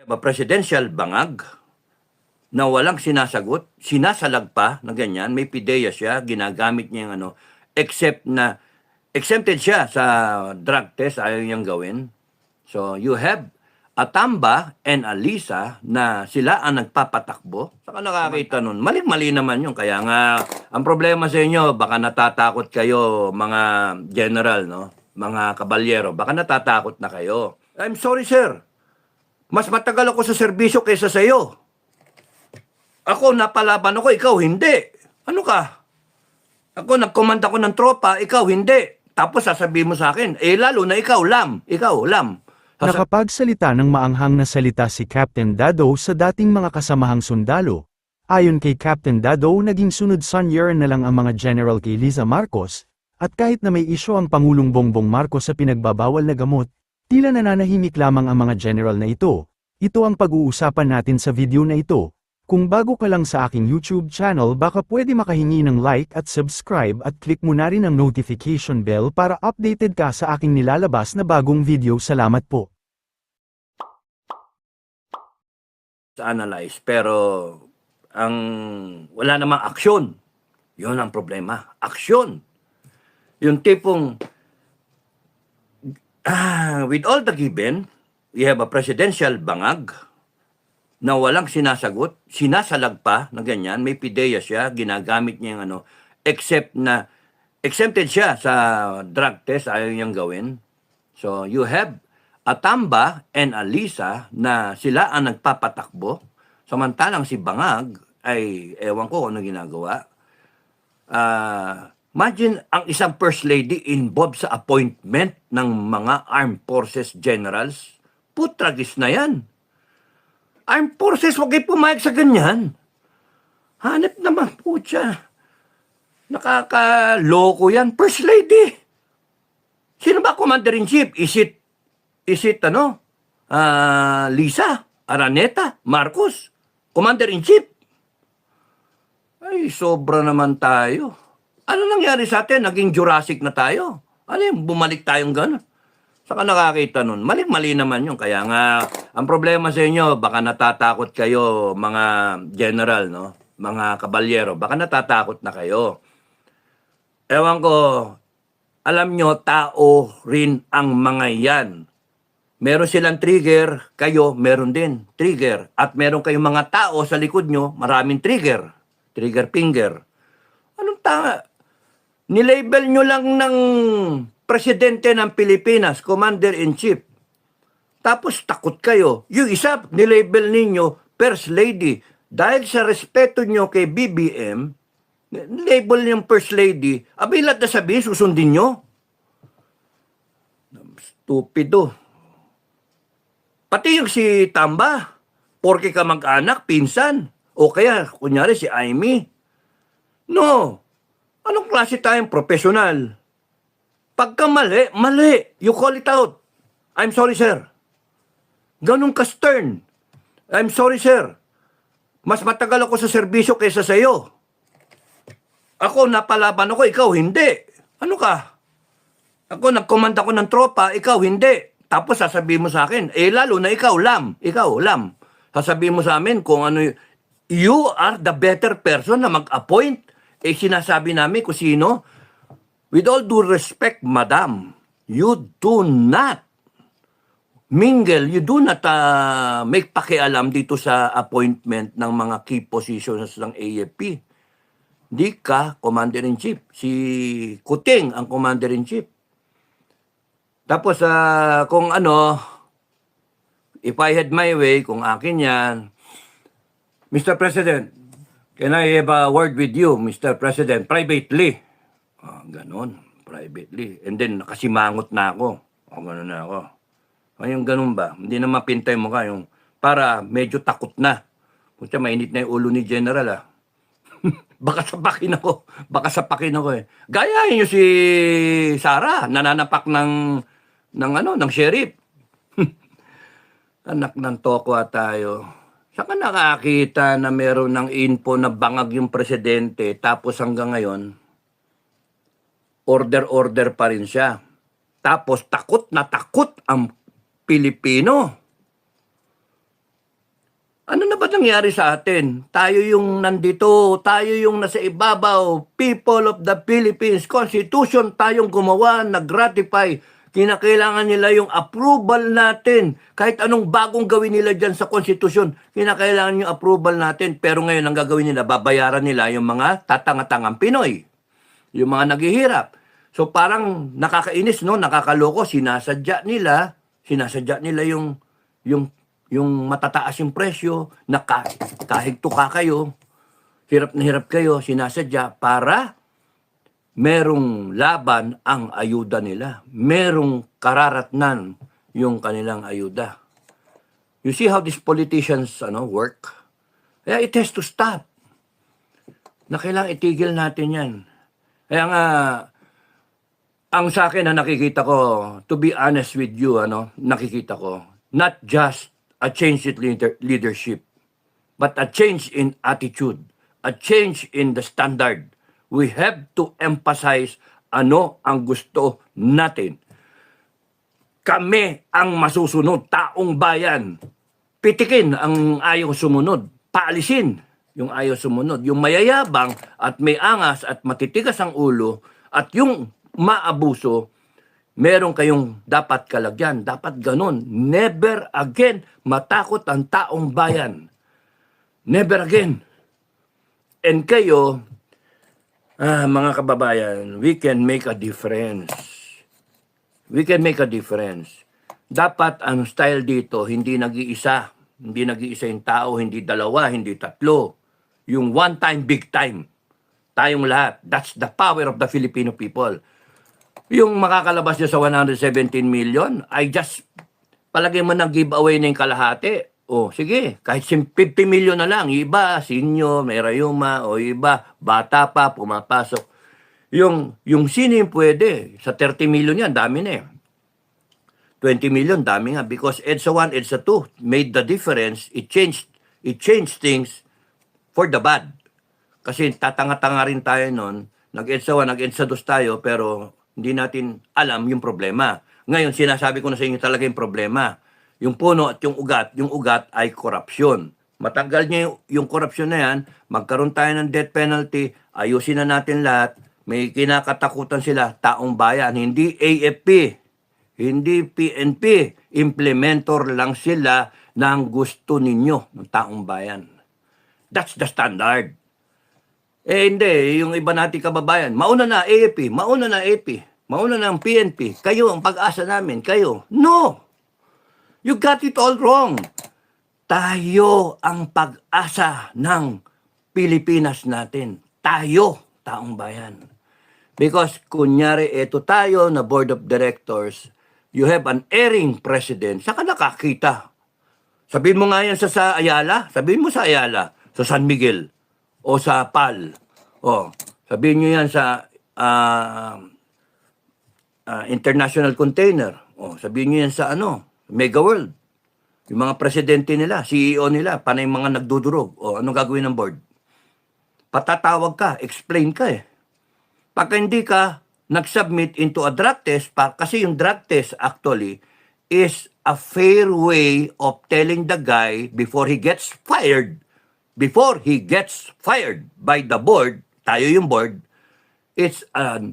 Presidential bangag na walang sinasagot, sinasalag pa na ganyan, may pideya siya, ginagamit niya yung ano, except na exempted siya sa drug test, ayaw niyang gawin. So you have Atamba and Alisa na sila ang nagpapatakbo. Saka nakakita nun, mali-mali naman yun. Kaya nga, ang problema sa inyo, baka natatakot kayo mga general, no? Mga kabalyero, baka natatakot na kayo. I'm sorry, sir. Mas matagal ako sa serbisyo kaysa sa iyo. Ako, napalaban ako, ikaw hindi. Ano ka? Ako, nagkomanda ko ng tropa, ikaw hindi. Tapos sasabihin mo sa akin, lalo na ikaw, Lam. Ikaw, Lam. Nakapagsalita ng maanghang na salita si Captain Dado sa dating mga kasamahang sundalo. Ayon kay Captain Dado, naging sunod-sunyer na lang ang mga general kay Liza Marcos, at kahit na may isyo ang Pangulong Bongbong Marcos sa pinagbabawal na gamot, tila nananahimik lamang ang mga general na ito. Ito ang pag-uusapan natin sa video na ito. Kung bago ka lang sa aking YouTube channel, baka pwede makahingi ng like at subscribe at click mo na rin ang notification bell para updated ka sa aking nilalabas na bagong video. Salamat po. Analyze, pero ang wala namang aksyon. Yun ang problema. Aksyon. Yung tipong with all the given, we have a presidential bangag na walang sinasagot, sinasalag pa na ganyan, may pideya siya, ginagamit niya yung ano, except na exempted siya sa drug test, ayaw niyang gawin. So you have Atamba and Alisa na sila ang nagpapatakbo, samantalang si Bangag ay ewan ko ano ginagawa. Imagine ang isang first lady involved sa appointment ng mga armed forces generals. Putragis na yan. Armed forces, huwag kayo pumayag sa ganyan. Hanip naman po siya. Nakakaloko yan. First lady. Sino ba commander-in-chief? Is it Lisa, Araneta, Marcos? Commander-in-chief? Ay, sobra naman tayo. Ano nangyari sa atin? Naging Jurassic na tayo. Ano yung bumalik tayong gano'n? Saka nakakita nun, mali-mali naman yun. Kaya nga, ang problema sa inyo, baka natatakot kayo, mga general, no? Mga kabalyero, baka natatakot na kayo. Ewan ko, alam nyo, tao rin ang mga yan. Meron silang trigger, kayo, meron din trigger. At meron kayong mga tao sa likod nyo, maraming trigger. Trigger finger. Anong tanga? Nilabel nyo lang ng Presidente ng Pilipinas, Commander-in-Chief. Tapos takot kayo. Yung isa, nilabel ninyo, First Lady. Dahil sa respeto nyo kay BBM, label niyang First Lady, abilat na sabihin, susundin nyo. Stupido. Pati yung si Tamba, porke ka mag-anak, pinsan. O kaya, kunyari si Amy. No. Anong klase tayong profesional? Pagka mali, mali. You call it out. I'm sorry, sir. Ganun ka stern. I'm sorry, sir. Mas matagal ako sa serbisyo kaysa sa iyo. Ako, napalaban ako, ikaw hindi. Ano ka? Ako, nagkomanda ko ng tropa, ikaw hindi. Tapos sasabihin mo sa akin, lalo na ikaw, Lam. Ikaw, Lam. Sasabihin mo sa amin kung ano, you are the better person na mag-appoint. Sinasabi namin kung sino. With all due respect, madam, you do not mingle, you do not make pakialam dito sa appointment ng mga key positions ng AFP. Di ka commander-in-chief. Si Kuting ang commander-in-chief. Tapos, kung ano, if I had my way, kung akin yan, Mr. President, can I have a word with you, Mr. President, privately? Ganon, privately. And then, nakasimangot na ako. Ganon na ako. Yung ganon ba? Hindi na mapintay mo ka. Yung, para medyo takot na. Pucha, mainit na yung ulo ni General, Baka sapakin ako. Baka sapakin ako eh. Gayahin nyo si Sara, nananapak ng sheriff. Anak ng tokwa tayo. Saka nakakita na meron ng info na bangag yung presidente, tapos hanggang ngayon, order pa rin siya. Tapos takot na takot ang Pilipino. Ano na ba nangyari sa atin? Tayo yung nandito, tayo yung nasa ibabaw, people of the Philippines, Constitution tayong gumawa, nag-ratify. Kinakailangan nila yung approval natin. Kahit anong bagong gawin nila dyan sa Constitution, kinakailangan yung approval natin. Pero ngayon, ang gagawin nila, babayaran nila yung mga tatanga-tangang Pinoy. Yung mga naghihirap. So parang nakakainis, no? Nakakaloko, sinasadya nila yung matataas yung presyo, kahit tuka kayo, hirap na hirap kayo, sinasadya para merong laban ang ayuda nila. Merong kararatnan yung kanilang ayuda. You see how these politicians work? Kaya it has to stop. Na kailangang itigil natin yan. Kaya nga, ang sa akin na nakikita ko, to be honest with you, nakikita ko, not just a change in leadership, but a change in attitude, a change in the standard. We have to emphasize ano ang gusto natin. Kami ang masusunod, taong bayan. Pitikin ang ayaw sumunod, paalisin yung ayaw sumunod. Yung mayayabang at may angas at matitigas ang ulo at yung maabuso, meron kayong dapat kalagyan. Dapat ganun. Never again matakot ang taong bayan. Never again. And kayo, mga kababayan, we can make a difference. We can make a difference. Dapat ang style dito, hindi nag-iisa. Hindi nag-iisa yung tao, hindi dalawa, hindi tatlo. Yung one time, big time. Tayong lahat. That's the power of the Filipino people. Yung makakalabas niya sa 117 million, I just palagay mo na give away na yung kalahati. O sige, kahit 50 million na lang. Iba, senior, may rayuma, o iba, bata pa, pumapasok. Yung sino yung pwede, sa 30 million yan, dami na eh. 20 million, dami nga. Because EDSA 1, EDSA 2 made the difference. It changed things for the bad. Kasi tatanga-tanga rin tayo nun. Nag-EDSA 1, nag-EDSA 2 tayo, pero hindi natin alam yung problema. Ngayon, sinasabi ko na sa inyo talaga yung problema. Yung puno at yung ugat ay korupsyon. Matagal niya yung korupsyon na yan, magkaroon tayo ng death penalty, ayusin na natin lahat, may kinakatakutan sila, taong bayan, hindi AFP, hindi PNP, implementor lang sila ng gusto ninyo ng taong bayan. That's the standard. Hindi, yung iba nating kababayan, mauna na AFP, mauna na AFP, mauna na ang PNP, kayo ang pag-asa namin, kayo. No! You got it all wrong. Tayo ang pag-asa ng Pilipinas natin. Tayo, taong bayan. Because kunyari, eto tayo na board of directors, you have an erring president, saka nakakita. Sabihin mo nga yan sa Ayala, sabihin mo sa Ayala, sa San Miguel, o sa PAL. O, sabihin nyo yan sa International Container. O, sabihin nyo yan sa Mega World. Yung mga presidente nila, CEO nila, panay mga nagdudurog. O, anong gagawin ng board? Patatawag ka, explain ka eh. Pagka hindi ka nag-submit into a drug test, kasi yung drug test actually is a fair way of telling the guy before he gets fired by the board, tayo yung board, it's a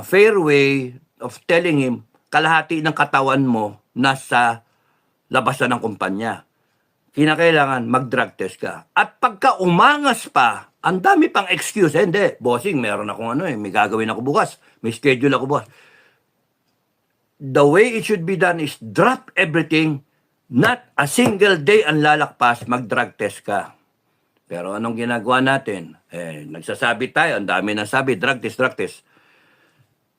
fair way of telling him kalahati ng katawan mo nasa labasan ng kumpanya. Kinakailangan mag-drug test ka. At pagka umangas pa, ang dami pang excuse. Hindi, bossing, meron akong may gagawin ako bukas. May schedule ako bukas. The way it should be done is drop everything. Not a single day ang lalakpas, mag-drug test ka. Pero anong ginagawa natin? Nagsasabi tayo, ang dami nang sabi, drug test.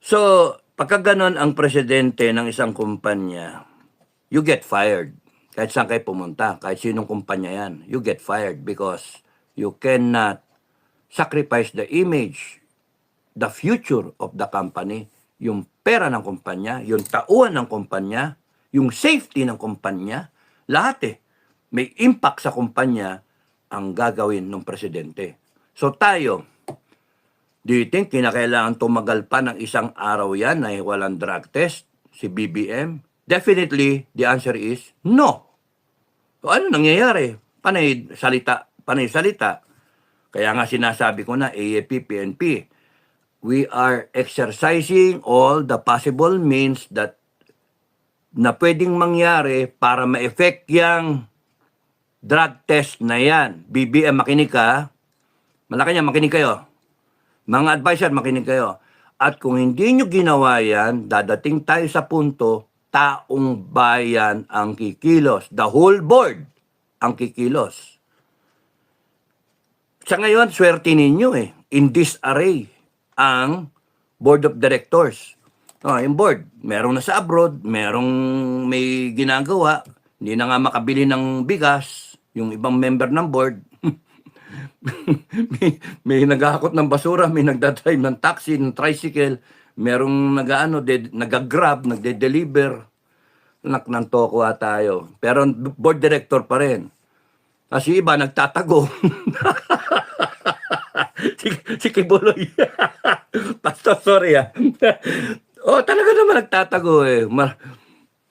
So, pagka ganon ang presidente ng isang kumpanya, you get fired. Kahit saan kayo pumunta, kahit sinong kumpanya yan, you get fired because you cannot sacrifice the image, the future of the company, yung pera ng kumpanya, yung tauhan ng kumpanya, yung safety ng kumpanya, lahat may impact sa kumpanya ang gagawin ng presidente. So tayo, do you think kinakailangan tumagal pa ng isang araw yan na walang drug test, si BBM? Definitely, the answer is no. O ano nangyayari? Panay salita. Kaya nga sinasabi ko na AFP, PNP, we are exercising all the possible means that na pwedeng mangyari para ma-effect yung drug test na yan. BBM, makinig ka. Malacanang, makinig kayo. Mga advisor, makinig kayo. At kung hindi nyo ginawa yan, dadating tayo sa punto, taong bayan ang kikilos. The whole board ang kikilos. Sa ngayon, swerte ninyo eh. In disarray ang board of directors. Yung board, merong nasa abroad, merong may ginagawa, hindi na nga makabili ng bigas, yung ibang member ng board. may naghahakot ng basura, may nagdadrive ng taxi, ng tricycle, merong nag-grab, nagde-deliver. Nantokoa tayo. Pero board director pa rin. Kasi iba nagtatago. si Kibuloy. Pastor, sorry talaga naman nagtatago eh.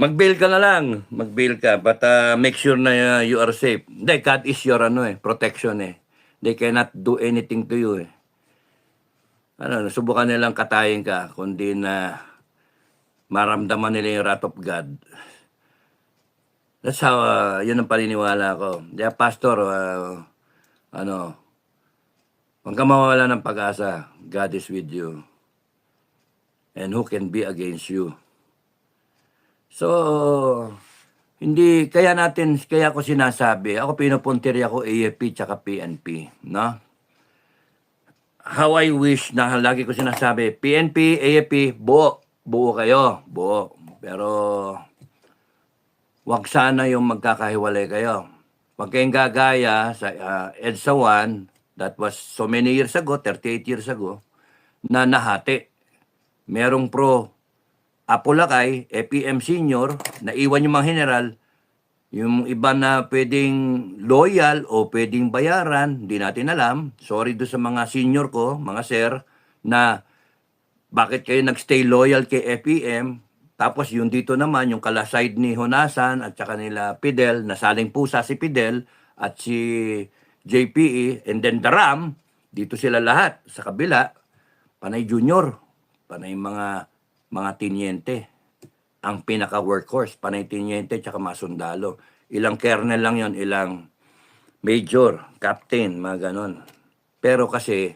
Mag-bail ka na lang. Mag-bail ka. But make sure na you are safe. Hindi, God is your protection eh. They cannot do anything to you eh. Subukan nilang katayin ka, kundi na maramdaman nila yung wrath of God. That's how, yun ang paniniwala ko. Yeah, Pastor, huwag ka mawawala ng pag-asa. God is with you. And who can be against you? So, kaya ko sinasabi, ako pinupuntirya ko AFP tsaka PNP, no? How I wish na lagi ko sinasabi, PNP, AFP, buo kayo, buo. Pero, wag sana yung magkakahiwalay kayo. Wag kayong gagaya sa EDSA 1, that was so many years ago, 38 years ago, na nahati. Merong pro Apolacay, EPM Senior, naiwan yung mga general, yung iba na pwedeng loyal o pwedeng bayaran, hindi natin alam. Sorry do sa mga senior ko, mga sir, na bakit kayo nagstay loyal kay EPM. Tapos yung dito naman, yung kalaside ni Honasan at saka nila Fidel, nasaling pusa si Fidel at si JPE, and then the RAM, dito sila lahat sa kabila, panay junior, panay mga tiniente. Ang pinaka-workhorse, panay tiniente at saka mga sundalo. Ilang colonel lang yon, ilang major, captain, mga ganon. Pero kasi,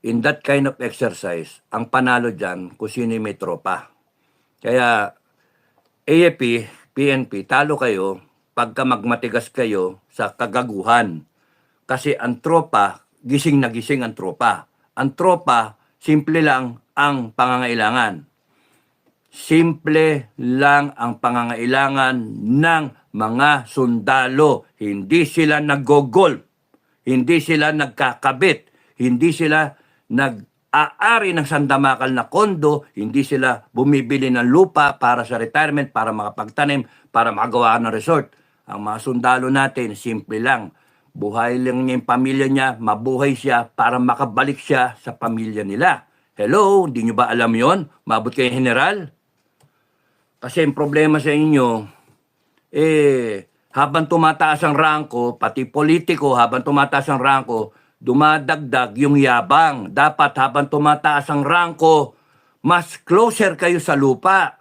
in that kind of exercise, ang panalo dyan, kung sino may tropa. Kaya, AFP, PNP, talo kayo pagka magmatigas kayo sa kagaguhan. Kasi ang tropa, gising na gising ang tropa. Ang tropa, simple lang ang pangangailangan. Simple lang ang pangangailangan ng mga sundalo. Hindi sila nag-golf, hindi sila nagkakabit, hindi sila nag-aari ng sandamakal na kondo, hindi sila bumibili ng lupa para sa retirement, para makapagtanim, para magawa ng resort. Ang mga sundalo natin, simple lang. Buhay lang niya yung pamilya niya, mabuhay siya para makabalik siya sa pamilya nila. Hello, hindi nyo ba alam yon? Mabot kayo general? Kasi ang problema sa inyo, habang tumataas ang rangko, pati politiko, habang tumataas ang rangko, dumadagdag yung yabang. Dapat habang tumataas ang rangko, mas closer kayo sa lupa.